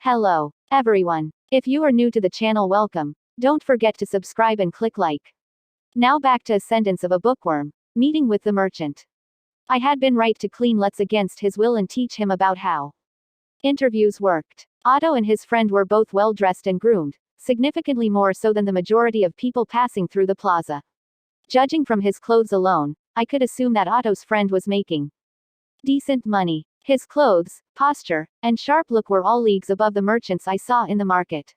Hello, everyone. If you are new to the channel, welcome. Don't forget to subscribe and click like. Now back to Ascendance of a Bookworm. Meeting with the merchant. I had been right to clean Lutz against his will and teach him about how interviews worked. Otto and his friend were both well dressed and groomed, significantly more so than the majority of people passing through the plaza. Judging from his clothes alone, I could assume that Otto's friend was making decent money. His clothes, posture, and sharp look were all leagues above the merchants I saw in the market.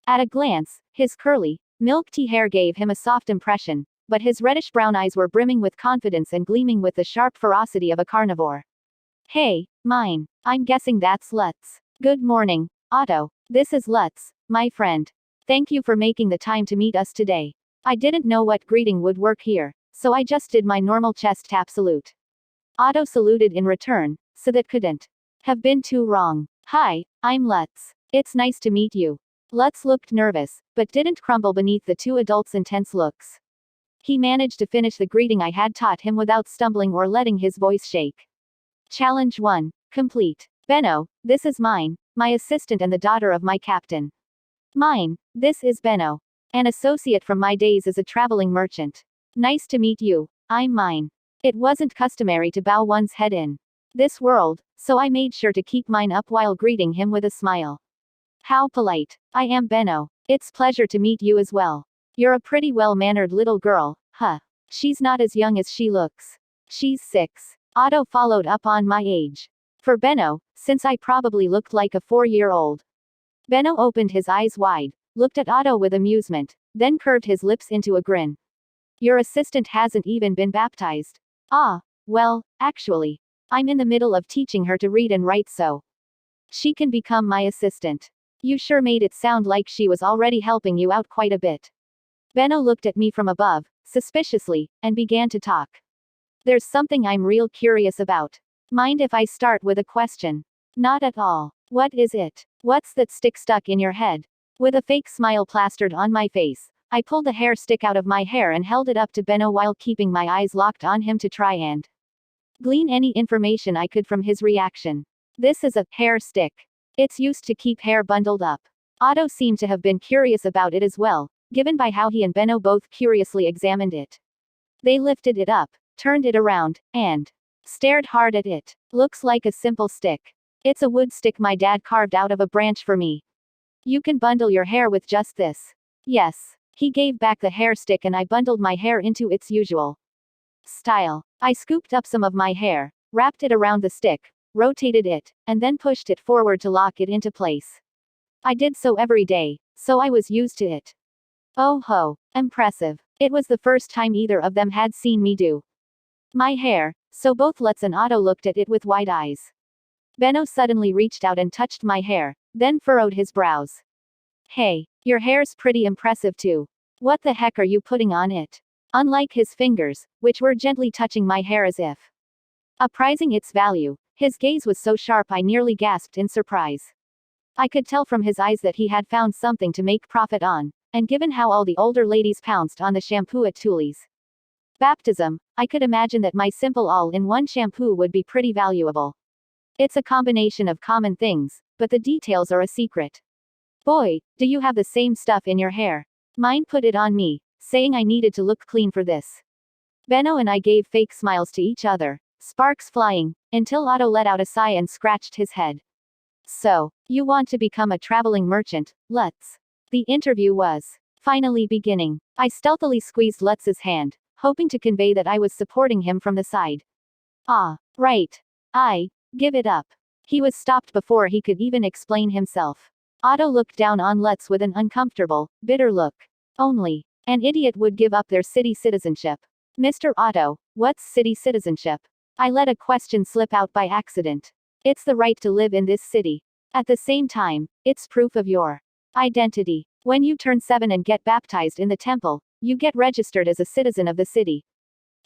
At a glance, his curly, milk tea hair gave him a soft impression, but his reddish-brown eyes were brimming with confidence and gleaming with the sharp ferocity of a carnivore. Hey, Myne. I'm guessing that's Lutz. Good morning, Otto. This is Lutz, my friend. Thank you for making the time to meet us today. I didn't know what greeting would work here, so I just did my normal chest tap salute. Otto saluted in return, so that couldn't have been too wrong. Hi, I'm Lutz. It's nice to meet you. Lutz looked nervous, but didn't crumble beneath the two adults' intense looks. He managed to finish the greeting I had taught him without stumbling or letting his voice shake. Challenge 1. Complete. Benno, this is Myne, my assistant and the daughter of my captain. Myne, this is Benno, an associate from my days as a traveling merchant. Nice to meet you. I'm Myne. It wasn't customary to bow one's head in this world, so I made sure to keep mine up while greeting him with a smile. How polite. I am Benno. It's pleasure to meet you as well. You're a pretty well-mannered little girl, huh? She's not as young as she looks. She's 6. Otto followed up on my age. For Benno, since I probably looked like a 4-year-old. Benno opened his eyes wide, looked at Otto with amusement, then curved his lips into a grin. Your assistant hasn't even been baptized. Ah, well, actually, I'm in the middle of teaching her to read and write so she can become my assistant. You sure made it sound like she was already helping you out quite a bit. Benno looked at me from above, suspiciously, and began to talk. There's something I'm real curious about. Mind if I start with a question? Not at all. What is it? What's that stick stuck in your head? With a fake smile plastered on my face, I pulled a hair stick out of my hair and held it up to Benno while keeping my eyes locked on him to try and glean any information I could from his reaction. This is a hair stick. It's used to keep hair bundled up. Otto seemed to have been curious about it as well, given by how he and Benno both curiously examined it. They lifted it up, turned it around, and stared hard at it. Looks like a simple stick. It's a wood stick my dad carved out of a branch for me. You can bundle your hair with just this. Yes. He gave back the hair stick and I bundled my hair into its usual style. I scooped up some of my hair, wrapped it around the stick, rotated it, and then pushed it forward to lock it into place. I did so every day, so I was used to it. Oh ho, impressive. It was the first time either of them had seen me do my hair, so both Lutz and Otto looked at it with wide eyes. Benno suddenly reached out and touched my hair, then furrowed his brows. Hey, your hair's pretty impressive too. What the heck are you putting on it? Unlike his fingers, which were gently touching my hair as if apprising its value, his gaze was so sharp I nearly gasped in surprise. I could tell from his eyes that he had found something to make profit on, and given how all the older ladies pounced on the shampoo at Tully's baptism, I could imagine that my simple all-in-one shampoo would be pretty valuable. It's a combination of common things, but the details are a secret. Boy, do you have the same stuff in your hair. Myne put it on me, saying I needed to look clean for this. Benno and I gave fake smiles to each other, sparks flying, until Otto let out a sigh and scratched his head. So, you want to become a traveling merchant, Lutz? The interview was finally beginning. I stealthily squeezed Lutz's hand, hoping to convey that I was supporting him from the side. Ah, right. Give it up. He was stopped before he could even explain himself. Otto looked down on Lutz with an uncomfortable, bitter look. Only an idiot would give up their city citizenship. Mr. Otto, what's city citizenship? I let a question slip out by accident. It's the right to live in this city. At the same time, it's proof of your identity. When you turn 7 and get baptized in the temple, you get registered as a citizen of the city.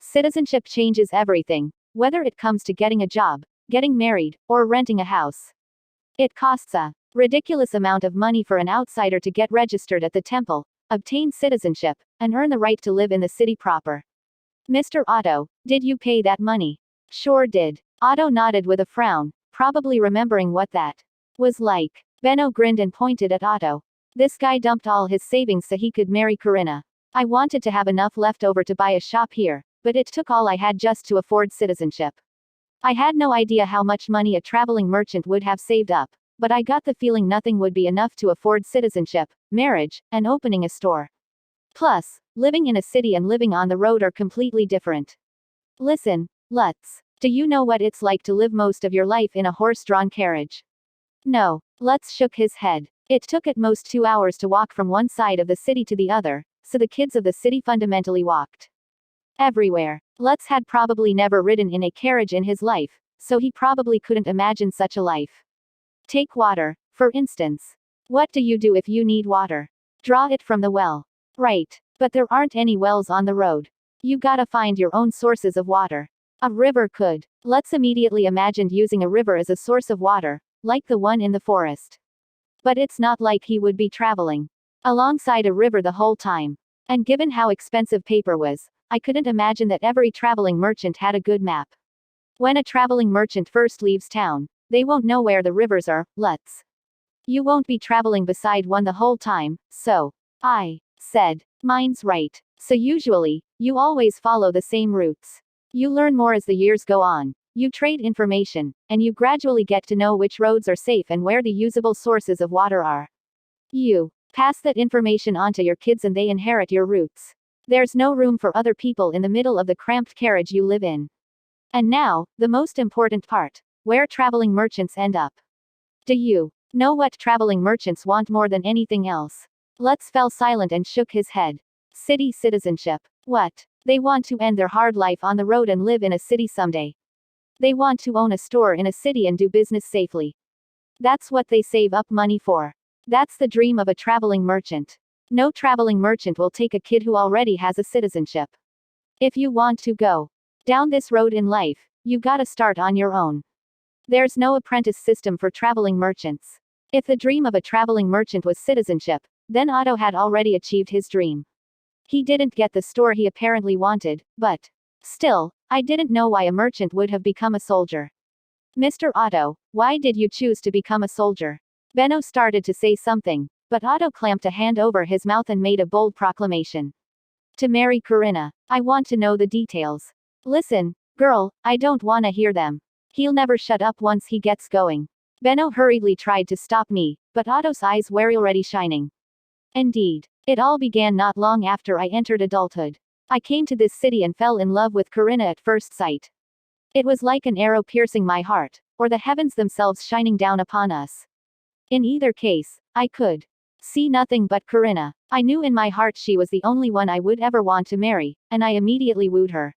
Citizenship changes everything, whether it comes to getting a job, getting married, or renting a house. It costs a ridiculous amount of money for an outsider to get registered at the temple, obtain citizenship, and earn the right to live in the city proper. Mr. Otto, did you pay that money? Sure did. Otto nodded with a frown, probably remembering what that was like. Benno grinned and pointed at Otto. This guy dumped all his savings so he could marry Corinna. I wanted to have enough left over to buy a shop here, but it took all I had just to afford citizenship. I had no idea how much money a traveling merchant would have saved up, but I got the feeling nothing would be enough to afford citizenship, marriage, and opening a store. Plus, living in a city and living on the road are completely different. Listen, Lutz, do you know what it's like to live most of your life in a horse-drawn carriage? No. Lutz shook his head. It took at most 2 hours to walk from one side of the city to the other, so the kids of the city fundamentally walked everywhere. Lutz had probably never ridden in a carriage in his life, so he probably couldn't imagine such a life. Take water, for instance. What do you do if you need water? Draw it from the well. Right. But there aren't any wells on the road. You gotta find your own sources of water. A river could. Lutz immediately imagined using a river as a source of water, like the one in the forest. But it's not like he would be traveling alongside a river the whole time. And given how expensive paper was, I couldn't imagine that every traveling merchant had a good map. When a traveling merchant first leaves town, they won't know where the rivers are, Lutz. You won't be traveling beside one the whole time, so. I said. Mine's right. So usually, you always follow the same routes. You learn more as the years go on. You trade information, and you gradually get to know which roads are safe and where the usable sources of water are. You pass that information on to your kids and they inherit your routes. There's no room for other people in the middle of the cramped carriage you live in. And now, the most important part. Where traveling merchants end up. Do you know what traveling merchants want more than anything else? Lutz fell silent and shook his head. City citizenship. What? They want to end their hard life on the road and live in a city someday. They want to own a store in a city and do business safely. That's what they save up money for. That's the dream of a traveling merchant. No traveling merchant will take a kid who already has a citizenship. If you want to go down this road in life, you gotta start on your own. There's no apprentice system for traveling merchants. If the dream of a traveling merchant was citizenship, then Otto had already achieved his dream. He didn't get the store he apparently wanted, but still, I didn't know why a merchant would have become a soldier. Mr. Otto, why did you choose to become a soldier? Benno started to say something, but Otto clamped a hand over his mouth and made a bold proclamation. To marry Corinna. I want to know the details. Listen, girl, I don't wanna hear them. He'll never shut up once he gets going. Benno hurriedly tried to stop me, but Otto's eyes were already shining. Indeed. It all began not long after I entered adulthood. I came to this city and fell in love with Corinna at first sight. It was like an arrow piercing my heart, or the heavens themselves shining down upon us. In either case, I could see nothing but Corinna. I knew in my heart she was the only one I would ever want to marry, and I immediately wooed her.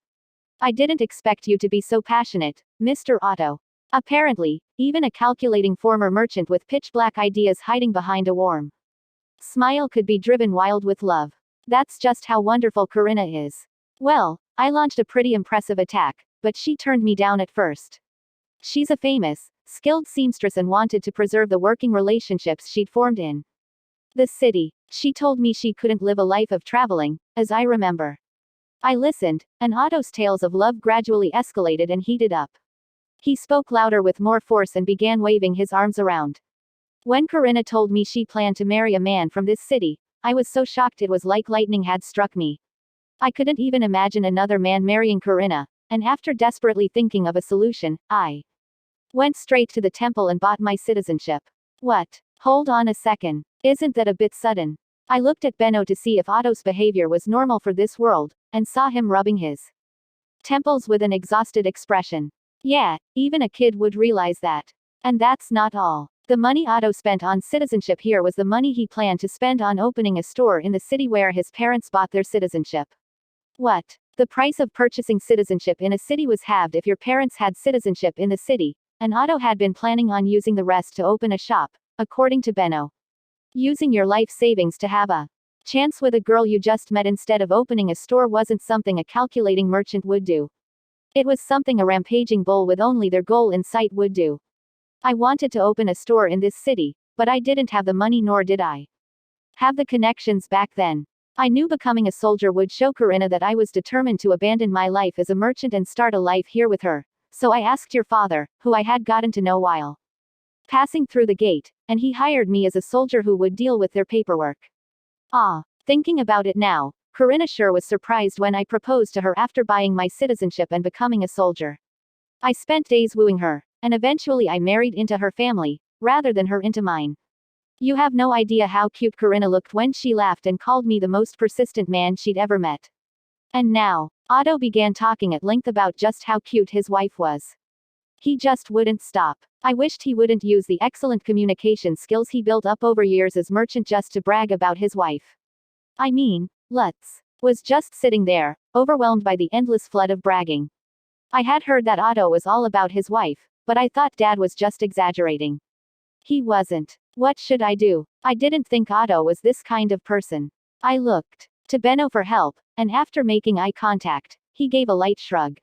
I didn't expect you to be so passionate, Mr. Otto. Apparently, even a calculating former merchant with pitch-black ideas hiding behind a warm smile could be driven wild with love. That's just how wonderful Corinna is. Well, I launched a pretty impressive attack, but she turned me down at first. She's a famous, skilled seamstress and wanted to preserve the working relationships she'd formed in the city. She told me she couldn't live a life of traveling, as I remember. I listened, and Otto's tales of love gradually escalated and heated up. He spoke louder with more force and began waving his arms around. When Corinna told me she planned to marry a man from this city, I was so shocked it was like lightning had struck me. I couldn't even imagine another man marrying Corinna, and after desperately thinking of a solution, I went straight to the temple and bought my citizenship. What? Hold on a second. Isn't that a bit sudden? I looked at Benno to see if Otto's behavior was normal for this world, and saw him rubbing his temples with an exhausted expression. Yeah, even a kid would realize that. And that's not all. The money Otto spent on citizenship here was the money he planned to spend on opening a store in the city where his parents bought their citizenship. What? The price of purchasing citizenship in a city was halved if your parents had citizenship in the city, and Otto had been planning on using the rest to open a shop, according to Benno. Using your life savings to have a chance with a girl you just met instead of opening a store wasn't something a calculating merchant would do. It was something a rampaging bull with only their goal in sight would do. I wanted to open a store in this city, but I didn't have the money nor did I have the connections back then. I knew becoming a soldier would show Corinna that I was determined to abandon my life as a merchant and start a life here with her, so I asked your father, who I had gotten to know while passing through the gate, and he hired me as a soldier who would deal with their paperwork. Ah, thinking about it now, Corinna sure was surprised when I proposed to her after buying my citizenship and becoming a soldier. I spent days wooing her, and eventually I married into her family, rather than her into mine. You have no idea how cute Corinna looked when she laughed and called me the most persistent man she'd ever met. And now, Otto began talking at length about just how cute his wife was. He just wouldn't stop. I wished he wouldn't use the excellent communication skills he built up over years as merchant just to brag about his wife. I mean, Lutz was just sitting there, overwhelmed by the endless flood of bragging. I had heard that Otto was all about his wife, but I thought Dad was just exaggerating. He wasn't. What should I do? I didn't think Otto was this kind of person. I looked to Benno for help, and after making eye contact, he gave a light shrug.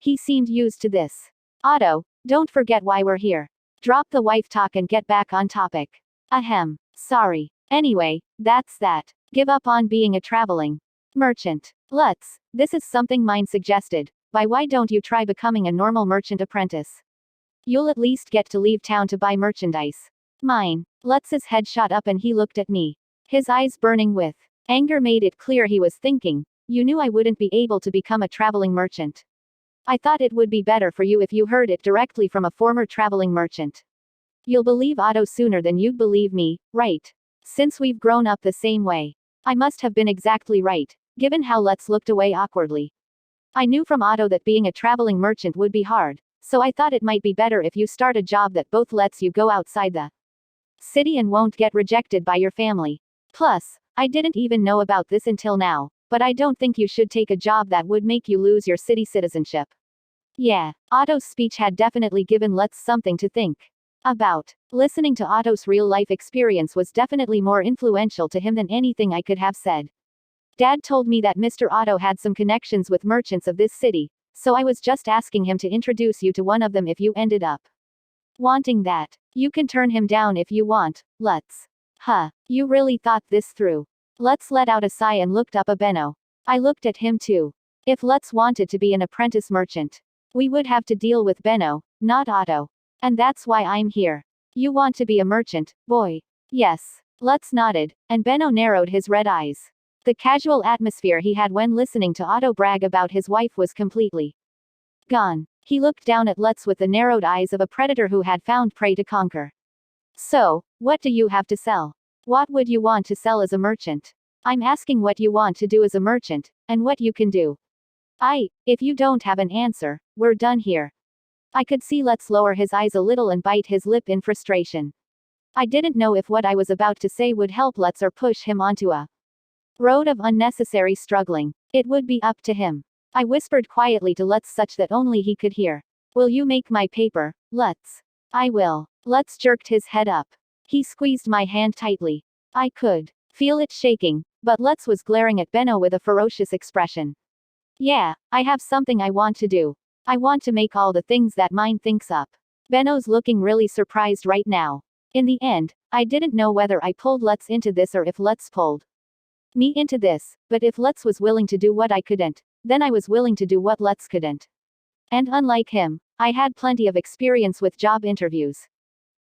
He seemed used to this. Otto, don't forget why we're here. Drop the wife talk and get back on topic. Ahem. Sorry. Anyway, that's that. Give up on being a traveling merchant. Lutz, this is something Myne suggested. Why don't you try becoming a normal merchant apprentice? You'll at least get to leave town to buy merchandise. Myne. Lutz's head shot up and he looked at me. His eyes burning with anger made it clear he was thinking, you knew I wouldn't be able to become a traveling merchant. I thought it would be better for you if you heard it directly from a former traveling merchant. You'll believe Otto sooner than you'd believe me, right? Since we've grown up the same way. I must have been exactly right, given how Lutz looked away awkwardly. I knew from Otto that being a traveling merchant would be hard, so I thought it might be better if you start a job that both lets you go outside the city and won't get rejected by your family. Plus, I didn't even know about this until now, but I don't think you should take a job that would make you lose your city citizenship. Yeah, Otto's speech had definitely given Lutz something to think about. Listening to Otto's real-life experience was definitely more influential to him than anything I could have said. Dad told me that Mr. Otto had some connections with merchants of this city, so I was just asking him to introduce you to one of them if you ended up wanting that. You can turn him down if you want, Lutz. Huh, you really thought this through. Lutz let out a sigh and looked up at Benno. I looked at him too. If Lutz wanted to be an apprentice merchant, we would have to deal with Benno, not Otto. And that's why I'm here. You want to be a merchant, boy? Yes. Lutz nodded, and Benno narrowed his red eyes. The casual atmosphere he had when listening to Otto brag about his wife was completely gone. He looked down at Lutz with the narrowed eyes of a predator who had found prey to conquer. So, what do you have to sell? What would you want to sell as a merchant? I'm asking what you want to do as a merchant, and what you can do. If you don't have an answer, we're done here. I could see Lutz lower his eyes a little and bite his lip in frustration. I didn't know if what I was about to say would help Lutz or push him onto a road of unnecessary struggling. It would be up to him. I whispered quietly to Lutz such that only he could hear. Will you make my paper, Lutz? I will. Lutz jerked his head up. He squeezed my hand tightly. I could feel it shaking, but Lutz was glaring at Benno with a ferocious expression. Yeah, I have something I want to do. I want to make all the things that Myne thinks up. Benno's looking really surprised right now. In the end, I didn't know whether I pulled Lutz into this or if Lutz pulled me into this, but if Lutz was willing to do what I couldn't, then I was willing to do what Lutz couldn't. And unlike him, I had plenty of experience with job interviews.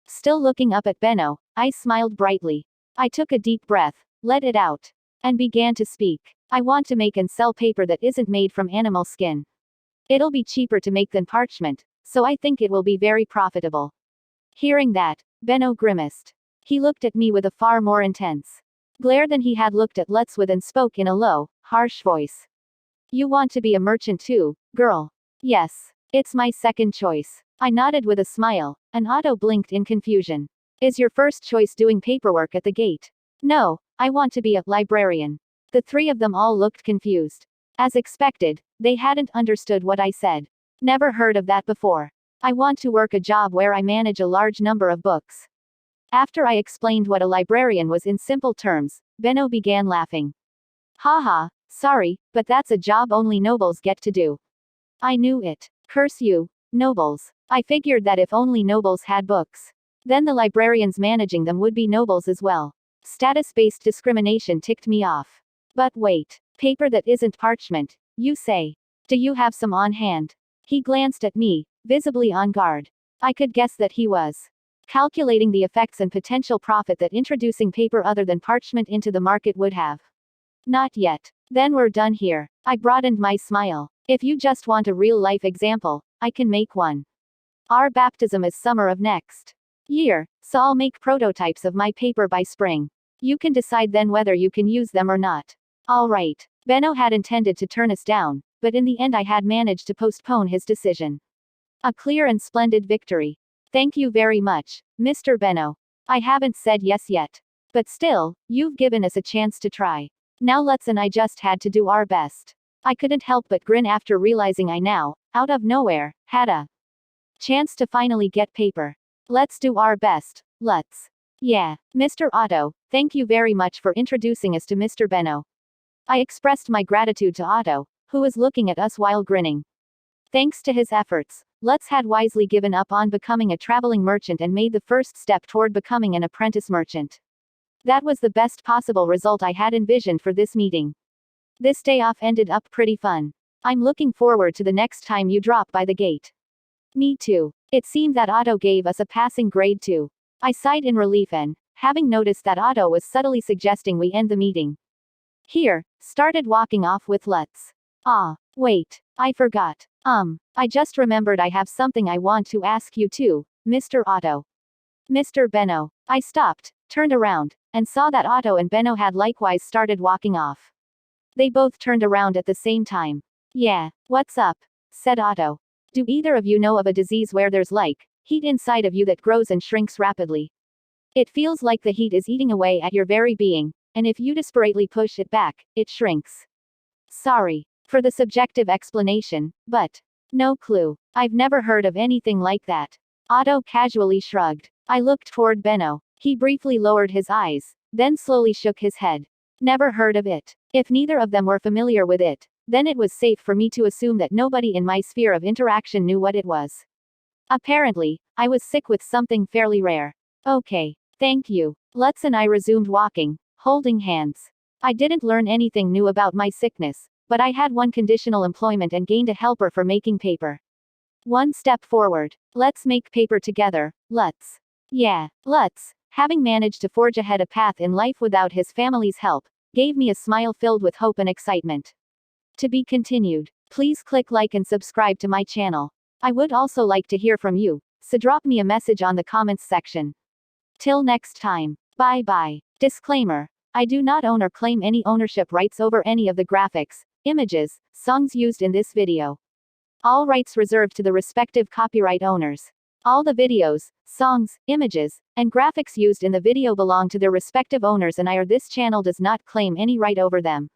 Still looking up at Benno, I smiled brightly. I took a deep breath, let it out, and began to speak. I want to make and sell paper that isn't made from animal skin. It'll be cheaper to make than parchment, so I think it will be very profitable. Hearing that, Benno grimaced. He looked at me with a far more intense glare than he had looked at Lutz with and spoke in a low, harsh voice. You want to be a merchant too, girl? Yes. It's my second choice. I nodded with a smile, and Otto blinked in confusion. Is your first choice doing paperwork at the gate? No, I want to be a librarian. The three of them all looked confused. As expected, they hadn't understood what I said. Never heard of that before. I want to work a job where I manage a large number of books. After I explained what a librarian was in simple terms, Benno began laughing. Haha, sorry, but that's a job only nobles get to do. I knew it. Curse you, nobles. I figured that if only nobles had books, then the librarians managing them would be nobles as well. Status-based discrimination ticked me off. But wait, paper that isn't parchment, you say? Do you have some on hand? He glanced at me, visibly on guard. I could guess that he was calculating the effects and potential profit that introducing paper other than parchment into the market would have. Not yet. Then we're done here. I broadened my smile. If you just want a real-life example, I can make one. Our baptism is summer of next year, so I'll make prototypes of my paper by spring. You can decide then whether you can use them or not. All right. Benno had intended to turn us down, but in the end I had managed to postpone his decision. A clear and splendid victory. Thank you very much, Mr. Benno. I haven't said yes yet. But still, you've given us a chance to try. Now let's and I just had to do our best. I couldn't help but grin after realizing I now, out of nowhere, had a chance to finally get paper. Let's do our best, let's. Yeah, Mr. Otto, thank you very much for introducing us to Mr. Benno. I expressed my gratitude to Otto, who was looking at us while grinning. Thanks to his efforts, Lutz had wisely given up on becoming a traveling merchant and made the first step toward becoming an apprentice merchant. That was the best possible result I had envisioned for this meeting. This day off ended up pretty fun. I'm looking forward to the next time you drop by the gate. Me too. It seemed that Otto gave us a passing grade too. I sighed in relief and, having noticed that Otto was subtly suggesting we end the meeting here, started walking off with Lutz. Ah, wait, I forgot. I just remembered I have something I want to ask you too, Mr. Otto. Mr. Benno. I stopped, turned around, and saw that Otto and Benno had likewise started walking off. They both turned around at the same time. Yeah, what's up? Said Otto. Do either of you know of a disease where there's heat inside of you that grows and shrinks rapidly? It feels like the heat is eating away at your very being, and if you desperately push it back, it shrinks. Sorry for the subjective explanation, but no clue. I've never heard of anything like that. Otto casually shrugged. I looked toward Benno. He briefly lowered his eyes, then slowly shook his head. Never heard of it. If neither of them were familiar with it, then it was safe for me to assume that nobody in my sphere of interaction knew what it was. Apparently, I was sick with something fairly rare. Okay, thank you. Lutz and I resumed walking, holding hands. I didn't learn anything new about my sickness, but I had one conditional employment and gained a helper for making paper. One step forward. Let's make paper together, Lutz. Yeah, Lutz, having managed to forge ahead a path in life without his family's help, gave me a smile filled with hope and excitement. To be continued. Please click like and subscribe to my channel. I would also like to hear from you, so drop me a message on the comments section. Till next time. Bye bye. Disclaimer. I do not own or claim any ownership rights over any of the graphics, images, songs used in this video. All rights reserved to the respective copyright owners. All the videos, songs, images, and graphics used in the video belong to their respective owners and this channel does not claim any right over them.